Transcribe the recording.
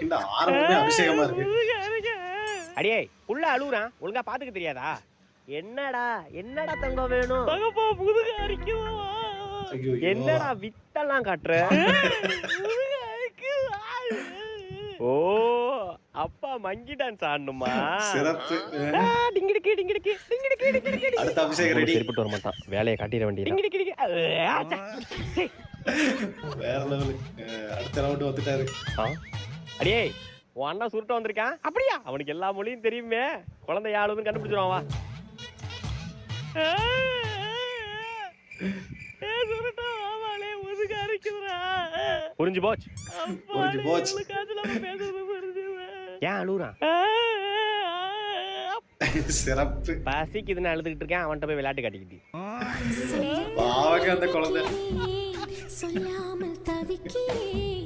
இந்த ஆரம்பமே அபிஷேகமா இருக்கு. அடியே புள்ள அழுகுறான், ஒழுங்கா பாத்துக்க தெரியாதா? என்னடா என்னடா தங்கம் வேணும்? தங்கப்பா முதுகு அரிக்குதா? ஐயோ என்னடா வித்தெல்லாம் காட்டுற? ஓ அப்பா மங்கி டான்ஸ் ஆடணுமா? சிறப்பு. டிங்கிடிக்கி டிங்கிடிக்கி டிங்கிடிக்கி டிங்கிடிக்கி. அடுத்த அபிஷேகம் ரெடி. சரிப்பட்டு வர மாட்டான், வேலையை காட்டிட வேண்டியது. டிங்கிடிக்கி டிங்கிடிக்கி. வேற லெவல். அடுத்த ரவுண்ட் வந்துட்டாரு. அடியே உன் அண்ணா சுருட்ட வந்திருக்கான். அப்படியா? அவனுக்கு எல்லா மொழியும் தெரியுமே, குழந்தை யாழுன்னு கண்டுபிடிச்சிருவான். வா புரிஞ்சு போச்சு. புரிஞ்சு போச்சு. ஏன் அழுகுறான்? சிறப்பு. பசிக்குதுன்னு அழுதுகிட்டு இருக்கேன், அவன்கிட்ட போய் விளையாட்டு காட்டிக்கிட்டு. பாவங்க அந்த குழந்தை. சொல்லாமல் தவிக்கிறேன்